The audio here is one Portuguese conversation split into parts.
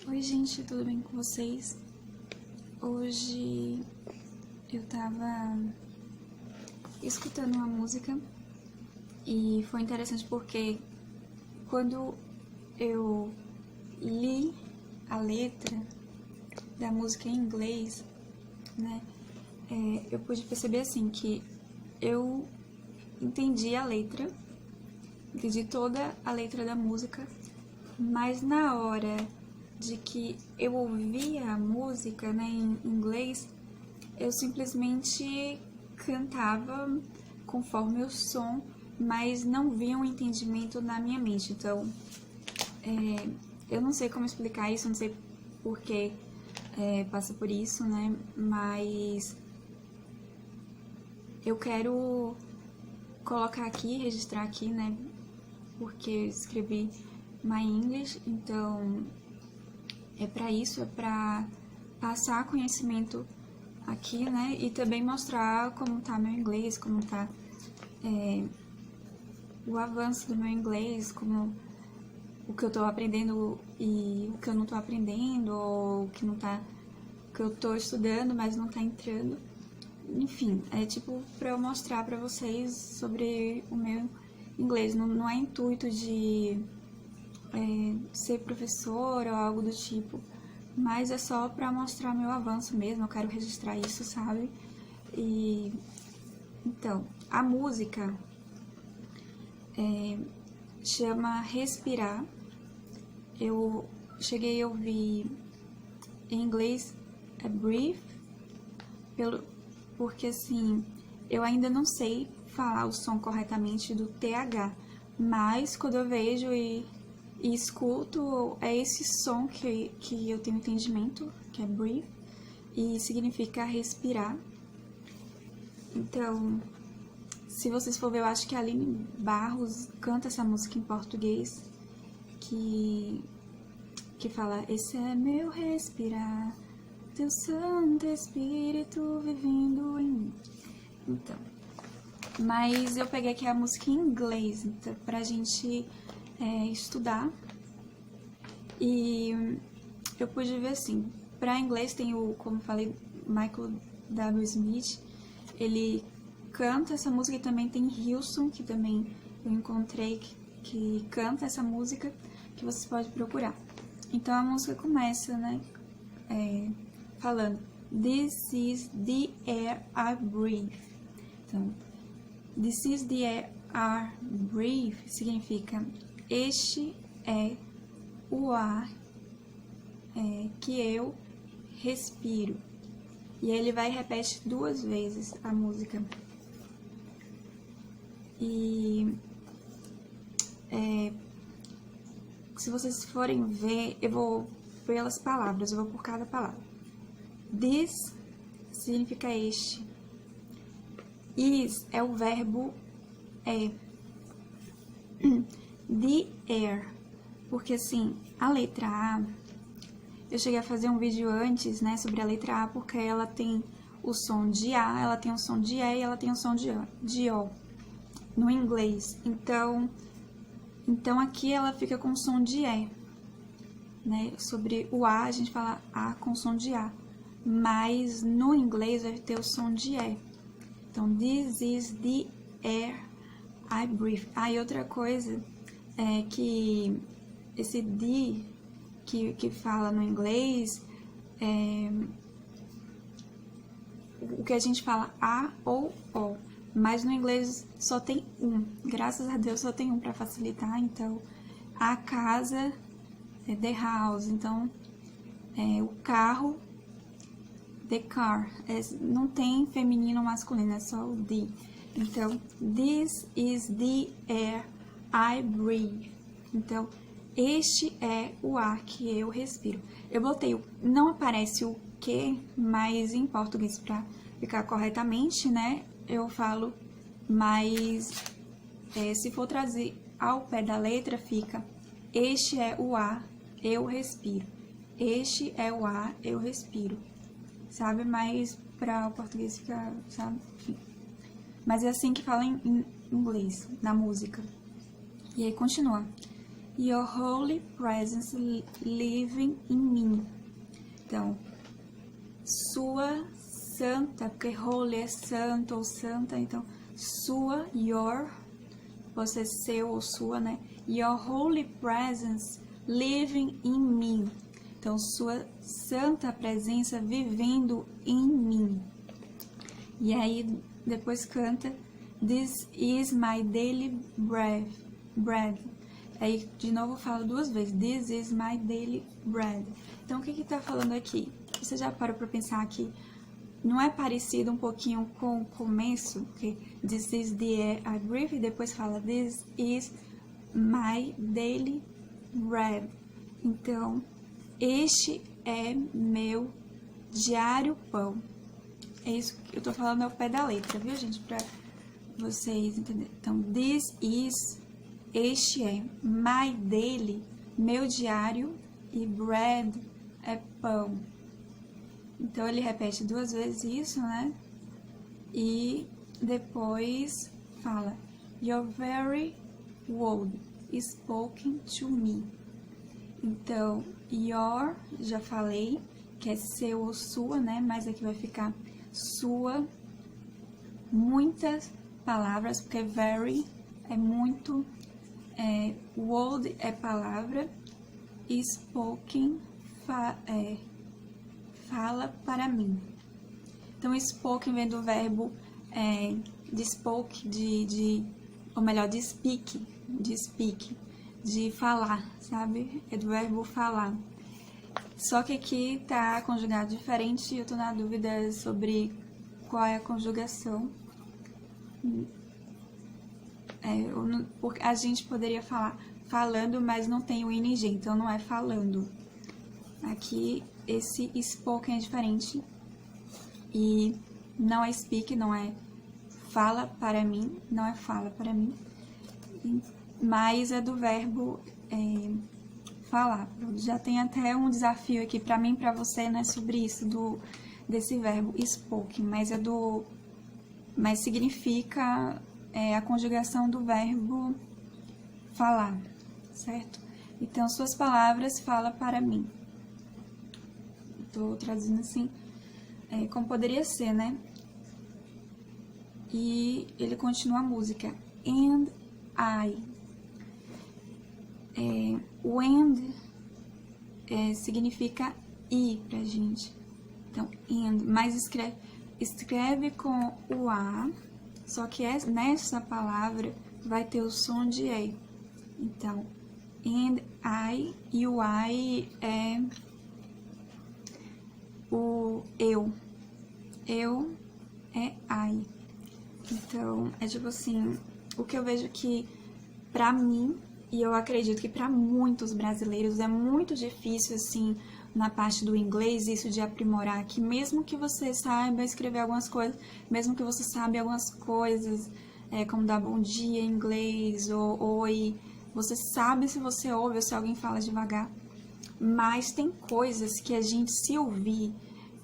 Oi gente, tudo bem com vocês? Hoje eu tava escutando uma música e foi interessante porque quando eu li a letra da música em inglês, né, eu pude perceber assim que eu entendi a letra, entendi toda a letra da música, mas na hora de que eu ouvia a música, né, em inglês, eu simplesmente cantava conforme o som, mas não via um entendimento na minha mente. Então, eu não sei como explicar isso, não sei por que passa por isso, né, mas eu quero colocar aqui, registrar aqui, né, porque eu escrevi My English, então é para isso, é para passar conhecimento aqui, né, e também mostrar como tá meu inglês, como tá o avanço do meu inglês, como o que eu tô aprendendo e o que eu não tô aprendendo, ou o que não tá, que eu tô estudando, mas não tá entrando. Enfim, é tipo pra eu mostrar pra vocês sobre o meu inglês. Não é intuito de ser professora ou algo do tipo, mas é só pra mostrar meu avanço mesmo. Eu quero registrar isso, sabe? E então, a música chama Respirar. Eu cheguei a ouvir em inglês Breathe, porque assim, eu ainda não sei falar o som corretamente do TH, mas quando eu vejo e escuto, é esse som que eu tenho entendimento, que é breathe, e significa respirar. Então, se vocês for ver, eu acho que a Aline Barros canta essa música em português, que fala: esse é meu respirar, teu Santo Espírito vivendo em mim. Então, mas eu peguei aqui a música em inglês, então, pra gente estudar. E eu pude ver assim, pra inglês tem o, como eu falei, Michael W. Smith, ele canta essa música, e também tem Hilson, que também eu encontrei, que canta essa música, que vocês podem procurar. Então a música começa, né, falando: This is the air I breathe. Então, This is the air I breathe significa este é o ar que eu respiro. E aí ele vai e repete 2 vezes a música. E se vocês forem ver, eu vou pelas palavras, eu vou por cada palavra. This significa este. Is é o verbo é. The air, porque assim, a letra A, eu cheguei a fazer um vídeo antes, né, sobre a letra A, porque ela tem o som de A, ela tem o som de E e ela tem o som de O no inglês. Então aqui ela fica com som de E, né? Sobre o A, a gente fala A com som de A, mas no inglês vai ter o som de E. Então, this is the air I breathe. E outra coisa é que esse the que fala no inglês, o que a gente fala A ou O, mas no inglês só tem um. Graças a Deus só tem um para facilitar. Então, a casa é the house. Então, o carro, the car. Não tem feminino ou masculino, é só o the. Então, this is the air I breathe. Então, este é o ar que eu respiro. Eu botei, não aparece o que, mas em português, para ficar corretamente, né, eu falo, mas se for trazer ao pé da letra, fica: este é o ar, eu respiro. Este é o ar, eu respiro. Sabe? Mas para o português fica, sabe? Enfim. Mas é assim que fala em inglês, na música. E aí continua. Your holy presence living in me. Então, sua santa, porque holy é santo ou santa, então sua, your, você seu ou sua, né? Your holy presence living in me. Então, sua santa presença vivendo em mim. E aí, depois canta, This is my daily bread. Aí, de novo, eu falo duas vezes, This is my daily bread. Então, o que que tá falando aqui? Você já parou para pensar que não é parecido um pouquinho com o começo? Porque This is the air I breathe, e depois fala This is my daily bread. Então, este é meu diário pão. É isso que eu tô falando ao pé da letra, viu, gente? Pra vocês entenderem. Então, this is, este é, my daily, meu diário, e bread é pão. Então, ele repete duas vezes isso, né? E depois fala, your very word is spoken to me. Então, your, já falei, que é seu ou sua, né? Mas aqui vai ficar sua, muitas palavras, porque very é muito, word é palavra, e spoken fala para mim. Então, spoken vem do verbo de spoke, ou melhor, de speak, de falar, sabe? É do verbo falar. Só que aqui tá conjugado diferente e eu tô na dúvida sobre qual é a conjugação. Porque a gente poderia falar falando, mas não tem o ing, então não é falando. Aqui, esse spoken é diferente. E não é speak, não é fala para mim, não é fala para mim. Mas é do verbo falar. Já tem até um desafio aqui para mim e para você, né, sobre isso, desse verbo spoken, mas significa a conjugação do verbo falar, certo? Então, suas palavras fala para mim. Estou traduzindo assim, como poderia ser, né? E ele continua a música. And I. O and significa e pra gente. Então, and, mas escreve com o A, só que nessa palavra vai ter o som de E. Então, and I, e o I é o eu. Eu é I. Então, é tipo assim, o que eu vejo que pra mim, e eu acredito que para muitos brasileiros é muito difícil, assim, na parte do inglês, isso de aprimorar, que mesmo que você saiba escrever algumas coisas, mesmo que você saiba algumas coisas, como dar bom dia em inglês, ou oi, você sabe se você ouve ou se alguém fala devagar, mas tem coisas que a gente, se ouvir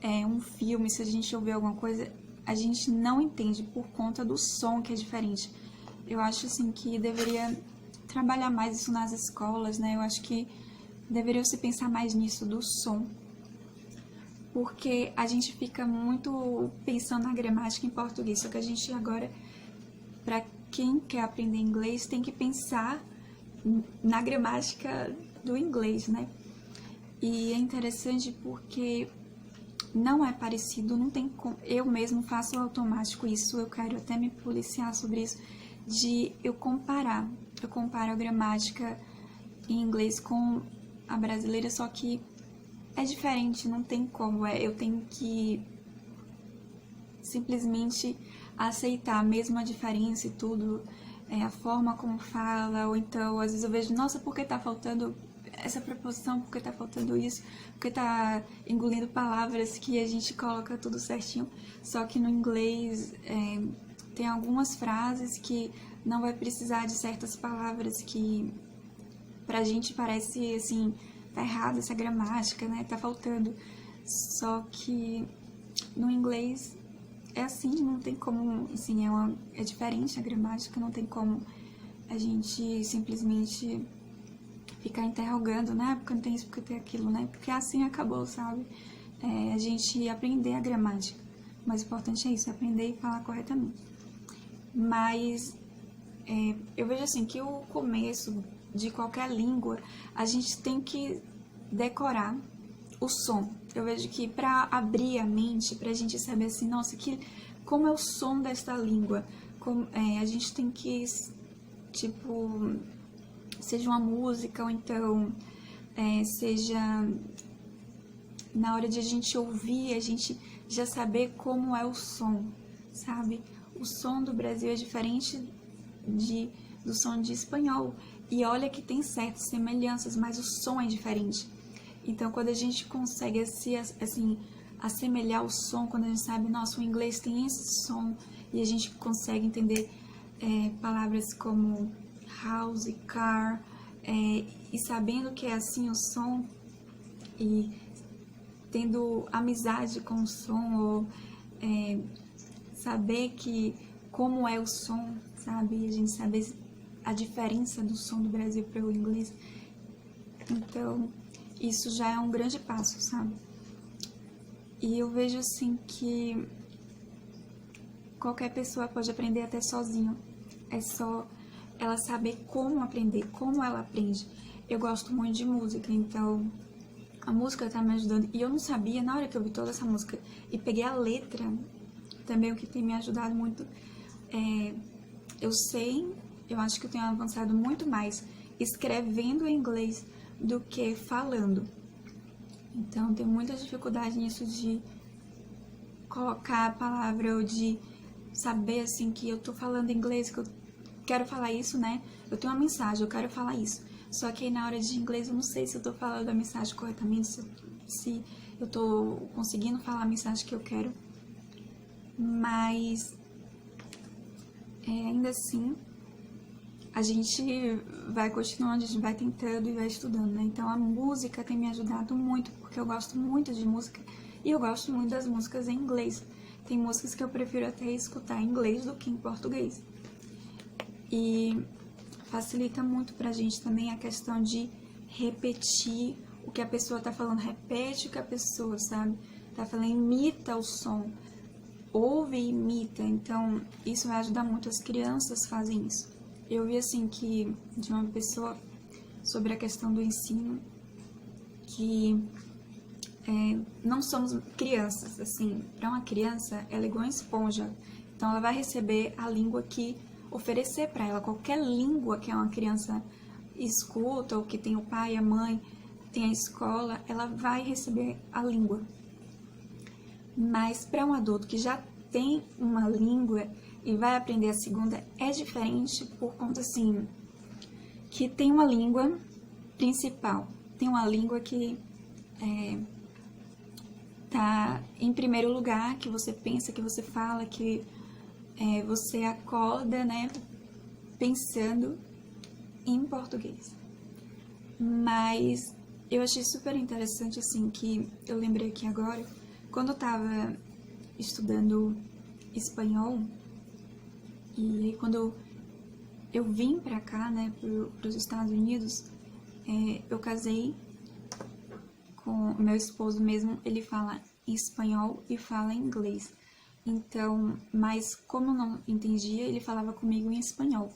um filme, se a gente ouvir alguma coisa, a gente não entende por conta do som que é diferente. Eu acho, assim, que deveria trabalhar mais isso nas escolas, né? Eu acho que deveria se pensar mais nisso, do som. Porque a gente fica muito pensando na gramática em português, só que a gente agora, para quem quer aprender inglês, tem que pensar na gramática do inglês, né? E é interessante porque não é parecido, não tem como. Eu mesmo faço automático isso, eu quero até me policiar sobre isso, de eu comparar. Eu comparo a gramática em inglês com a brasileira, só que é diferente, não tem como. Eu tenho que simplesmente aceitar mesmo a diferença e tudo, a forma como fala, ou então, às vezes eu vejo, nossa, por que tá faltando essa preposição, por que tá faltando isso, por que tá engolindo palavras que a gente coloca tudo certinho, só que no inglês tem algumas frases que não vai precisar de certas palavras que pra gente parece, assim, tá errado essa gramática, né, tá faltando, só que no inglês é assim, não tem como, assim, é diferente a gramática, não tem como a gente simplesmente ficar interrogando, né? Porque não tem isso, porque tem aquilo, né? Porque assim acabou, sabe? A gente aprender a gramática. O mais importante é isso, aprender e falar corretamente. Mas eu vejo assim que o começo de qualquer língua, a gente tem que decorar o som. Eu vejo que para abrir a mente, pra gente saber assim, nossa, como é o som desta língua, a gente tem que, tipo, seja uma música ou então seja na hora de a gente ouvir, a gente já saber como é o som, sabe? O som do Brasil é diferente do som de espanhol. E olha que tem certas semelhanças, mas o som é diferente. Então, quando a gente consegue assim, assemelhar o som, quando a gente sabe, nossa, o inglês tem esse som, e a gente consegue entender palavras como house, car, e sabendo que é assim o som, e tendo amizade com o som, ou saber como é o som, sabe? A gente saber a diferença do som do Brasil para o inglês. Então, isso já é um grande passo, sabe? E eu vejo assim que qualquer pessoa pode aprender até sozinho. É só ela saber como aprender, como ela aprende. Eu gosto muito de música, então a música tá me ajudando. E eu não sabia, na hora que eu vi toda essa música e peguei a letra, também o que tem me ajudado muito, eu acho que eu tenho avançado muito mais escrevendo em inglês do que falando. Então, tenho muita dificuldade nisso de colocar a palavra ou de saber, assim, que eu tô falando inglês, que eu quero falar isso, né? Eu tenho uma mensagem, eu quero falar isso. Só que aí, na hora de inglês, eu não sei se eu tô falando a mensagem corretamente, se eu tô conseguindo falar a mensagem que eu quero. Mas, ainda assim, a gente vai continuando, a gente vai tentando e vai estudando, né? Então a música tem me ajudado muito, porque eu gosto muito de música e eu gosto muito das músicas em inglês. Tem músicas que eu prefiro até escutar em inglês do que em português. E facilita muito pra gente também a questão de repetir o que a pessoa tá falando, repete o que a pessoa, sabe? Tá falando, imita o som, ouve e imita. Então isso vai ajudar muito, as crianças fazem isso. Eu vi assim que de uma pessoa sobre a questão do ensino, que não somos crianças, assim, para uma criança ela é igual uma esponja, então ela vai receber a língua que oferecer para ela, qualquer língua que uma criança escuta, ou que tem o pai, a mãe, tem a escola, ela vai receber a língua. Mas para um adulto que já tem uma língua e vai aprender a segunda, é diferente por conta, assim, que tem uma língua principal, tem uma língua que tá em primeiro lugar, que você pensa, que você fala, que você acorda, né, pensando em português. Mas eu achei super interessante, assim, que eu lembrei aqui agora, quando eu tava estudando espanhol, e aí quando eu vim pra cá, né, pros Estados Unidos, eu casei com o meu esposo mesmo, ele fala espanhol e fala inglês. Então, mas como eu não entendia, ele falava comigo em espanhol.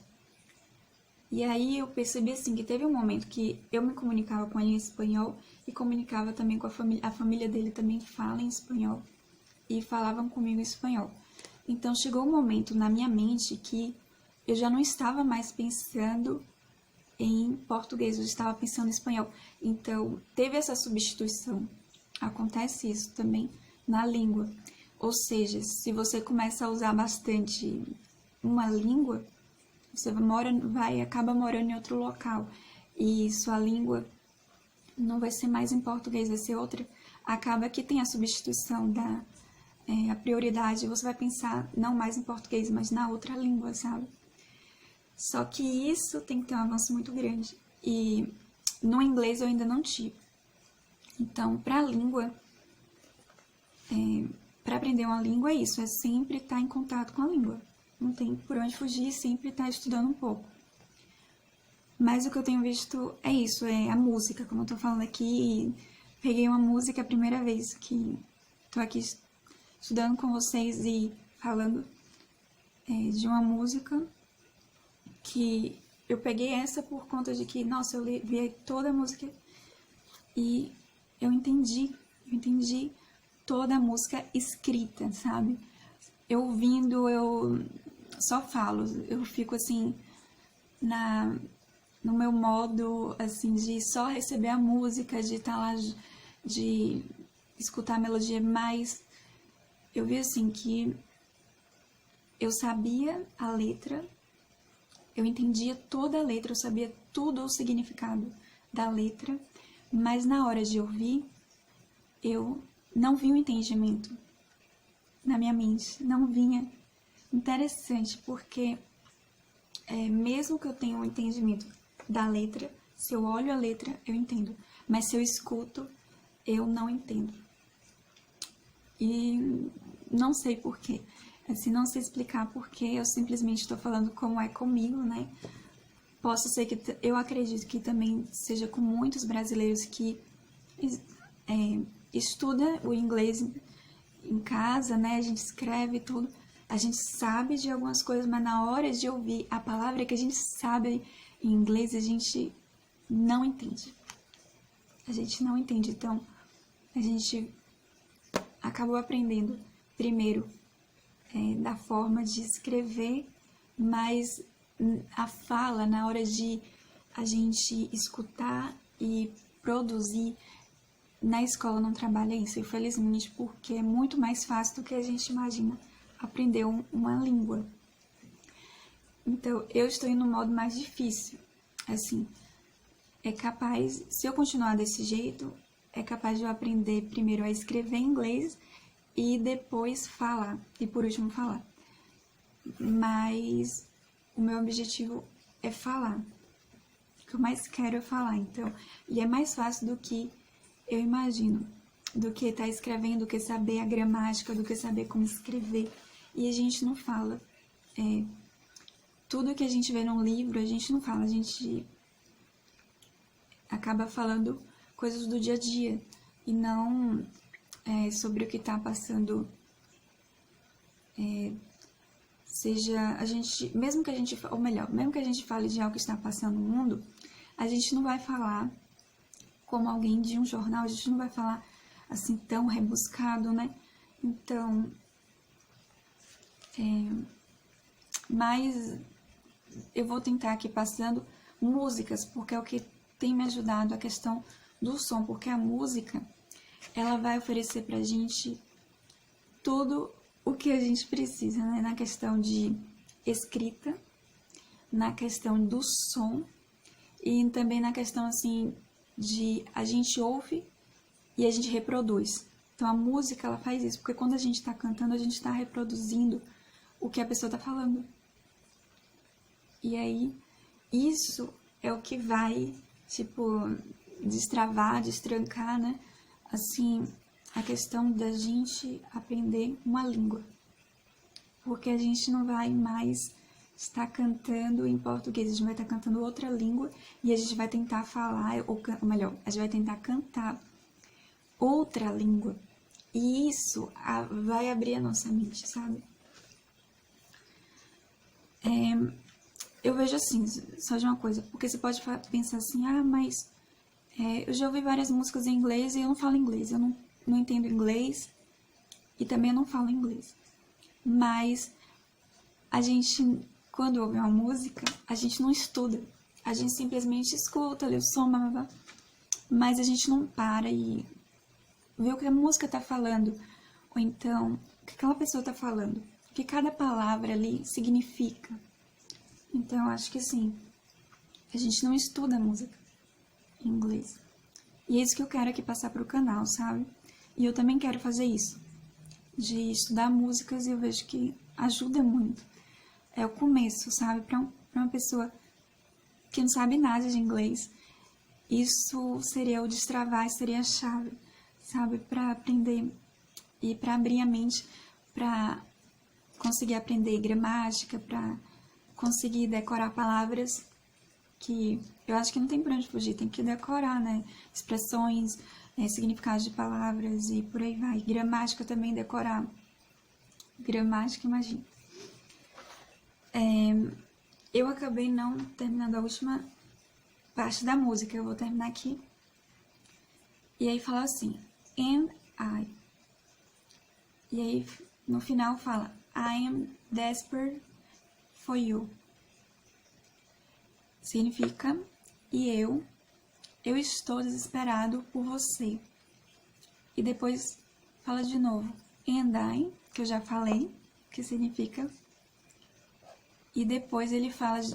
E aí eu percebi assim que teve um momento que eu me comunicava com ele em espanhol e comunicava também com a família dele também fala em espanhol e falavam comigo em espanhol. Então chegou um momento na minha mente que eu já não estava mais pensando em português, eu estava pensando em espanhol. Então teve essa substituição. Acontece isso também na língua. Ou seja, se você começa a usar bastante uma língua, você acaba morando em outro local e sua língua não vai ser mais em português, vai ser outra. Acaba que tem a substituição a prioridade, você vai pensar não mais em português, mas na outra língua, sabe? Só que isso tem que ter um avanço muito grande. E no inglês eu ainda não tive. Então, para a língua, para aprender uma língua é isso, é sempre estar em contato com a língua. Não tem por onde fugir, sempre estar estudando um pouco. Mas o que eu tenho visto é isso, é a música, como eu tô falando aqui. Peguei uma música a primeira vez que tô aqui estudando com vocês e falando de uma música que eu peguei essa por conta de que, nossa, eu vi toda a música e eu entendi toda a música escrita, sabe? Eu ouvindo, eu só falo, eu fico assim no meu modo assim de só receber a música, de estar lá, de escutar a melodia, mas eu vi assim que eu sabia a letra, eu entendia toda a letra, eu sabia tudo o significado da letra, mas na hora de ouvir, eu não vi o entendimento na minha mente, não vinha. Interessante, porque mesmo que eu tenha um entendimento da letra, se eu olho a letra, eu entendo, mas se eu escuto, eu não entendo. E não sei porquê, assim, não sei explicar porquê, eu simplesmente estou falando como é comigo, né? Posso ser que, eu acredito que também seja com muitos brasileiros que estuda o inglês em casa, né? A gente escreve tudo, a gente sabe de algumas coisas, mas na hora de ouvir a palavra que a gente sabe em inglês, a gente não entende. A gente não entende, então a gente acabou aprendendo primeiro da forma de escrever, mas a fala, na hora de a gente escutar e produzir, na escola não trabalha isso, infelizmente, porque é muito mais fácil do que a gente imagina aprender uma língua. Então, eu estou indo no modo mais difícil. Assim, é capaz, se eu continuar desse jeito, é capaz de eu aprender primeiro a escrever em inglês e depois falar, e por último falar. Mas o meu objetivo é falar. O que eu mais quero é falar, então. E é mais fácil do que eu imagino, do que estar escrevendo, do que saber a gramática, do que saber como escrever. E a gente não fala. Tudo que a gente vê num livro, a gente não fala, a gente acaba falando coisas do dia a dia e não sobre o que está passando. Seja a gente, mesmo que a gente, ou melhor, mesmo que a gente fale de algo que está passando no mundo, a gente não vai falar como alguém de um jornal, a gente não vai falar assim tão rebuscado, né? Então, mas eu vou tentar aqui passando músicas, porque é o que tem me ajudado a questão do som, porque a música, ela vai oferecer pra gente tudo o que a gente precisa, né? Na questão de escrita, na questão do som e também na questão, assim, de a gente ouve e a gente reproduz. Então, a música, ela faz isso, porque quando a gente está cantando, a gente está reproduzindo o que a pessoa está falando. E aí, isso é o que vai, tipo, destravar, destrancar, né? Assim, a questão da gente aprender uma língua. Porque a gente não vai mais estar cantando em português, a gente vai estar cantando outra língua e a gente vai tentar falar, ou melhor, a gente vai tentar cantar outra língua. E isso vai abrir a nossa mente, sabe? Eu vejo assim, só de uma coisa, porque você pode pensar assim, mas eu já ouvi várias músicas em inglês e eu não falo inglês, eu não entendo inglês e também eu não falo inglês. Mas a gente, quando ouve uma música, a gente não estuda, a gente simplesmente escuta, lê o som, mas a gente não para e vê o que a música tá falando, ou então, o que aquela pessoa tá falando, o que cada palavra ali significa. Então, eu acho que sim, a gente não estuda música em inglês. E é isso que eu quero aqui passar pro canal, sabe? E eu também quero fazer isso, de estudar músicas, e eu vejo que ajuda muito. É o começo, sabe? Pra uma pessoa que não sabe nada de inglês, isso seria o destravar, seria a chave, sabe? Pra aprender e pra abrir a mente, pra conseguir aprender gramática, pra conseguir decorar palavras que eu acho que não tem pra onde fugir, tem que decorar, né? Expressões, significados de palavras e por aí vai. Gramática também, decorar. Gramática, imagina. Eu acabei não terminando a última parte da música, eu vou terminar aqui. E aí fala assim, and I. E aí no final fala, I am desperate for you. Significa, e eu estou desesperado por você. E depois fala de novo, and I, que eu já falei, que significa. E depois ele fala de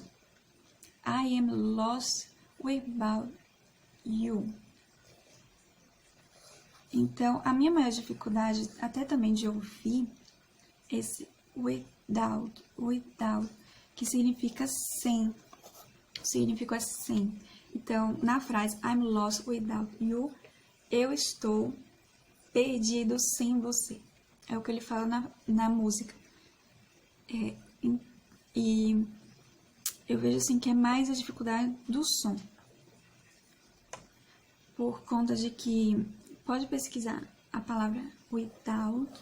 I am lost without you. Então, a minha maior dificuldade, até também de ouvir, esse without, que significa sem. Significa sem. Então, na frase I'm lost without you, eu estou perdido sem você. É o que ele fala na música. E eu vejo assim que é mais a dificuldade do som. Por conta de que, pode pesquisar a palavra without,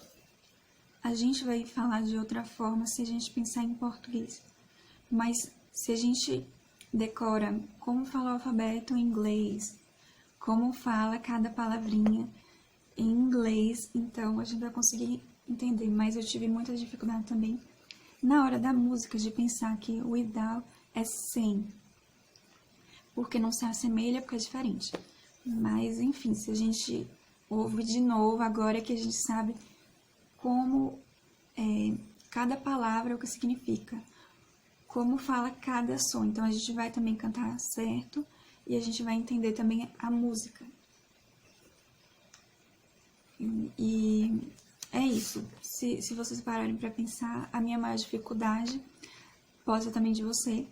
a gente vai falar de outra forma se a gente pensar em português. Mas se a gente decora como fala o alfabeto em inglês, como fala cada palavrinha em inglês, então a gente vai conseguir entender. Mas eu tive muita dificuldade também na hora da música de pensar que without é sem, porque não se assemelha, porque é diferente. Mas enfim, se a gente ouve de novo, agora que a gente sabe como cada palavra, o que significa, como fala cada som. Então a gente vai também cantar certo e a gente vai entender também a música. E é isso. Se vocês pararem para pensar, a minha maior dificuldade pode ser também de você,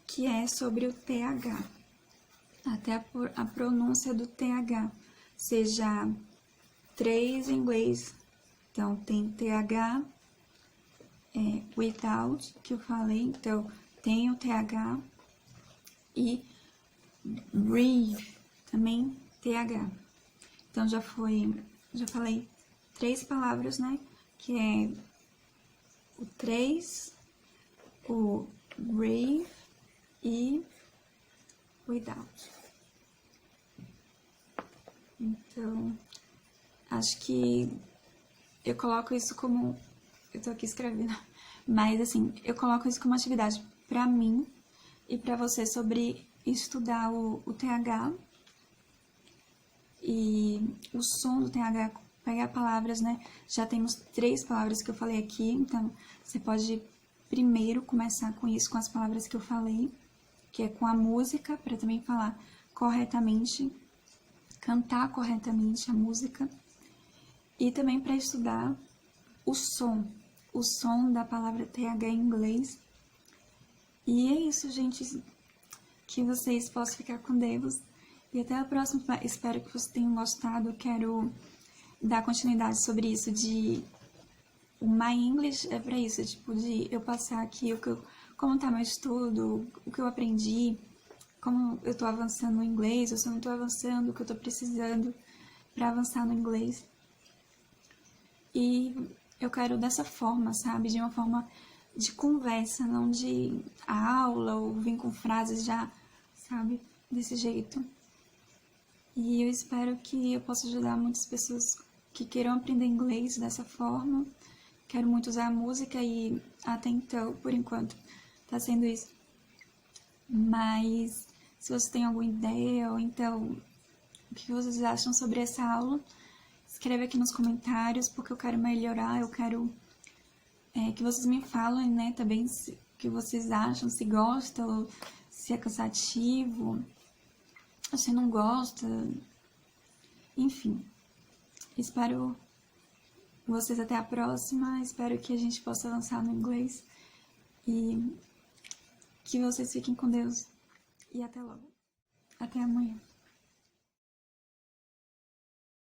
que é sobre o TH. Até a pronúncia do TH, seja 3 em inglês. Então, tem TH, without, que eu falei. Então, tem o TH e breathe, também TH. Então, já falei 3 palavras, né? Que é o 3, o breathe e without. Então, acho que eu coloco isso como... Eu tô aqui escrevendo, mas assim, eu coloco isso como atividade pra mim e pra você sobre estudar o TH e o som do TH, pegar palavras, né? Já temos 3 palavras que eu falei aqui, então você pode primeiro começar com isso, com as palavras que eu falei, que é com a música, para também falar corretamente, cantar corretamente a música, e também para estudar o som da palavra TH em inglês. E é isso, gente, que vocês possam ficar com Deus, e até a próxima. Espero que vocês tenham gostado. Quero dar continuidade sobre isso de o My English, é para isso, tipo, de eu passar aqui como tá meu estudo, o que eu aprendi, como eu tô avançando no inglês, ou se eu não tô avançando, o que eu tô precisando para avançar no inglês. E eu quero dessa forma, sabe? De uma forma de conversa, não de aula ou vir com frases já, sabe? Desse jeito. E eu espero que eu possa ajudar muitas pessoas que queiram aprender inglês dessa forma. Quero muito usar a música e até então, por enquanto, tá sendo isso. Mas se você tem alguma ideia ou então o que vocês acham sobre essa aula, escreve aqui nos comentários, porque eu quero melhorar, eu quero que vocês me falem, né, também o que vocês acham, se gostam, se é cansativo, se não gosta, enfim. Espero vocês até a próxima, espero que a gente possa avançar no inglês e que vocês fiquem com Deus e até logo. Até amanhã.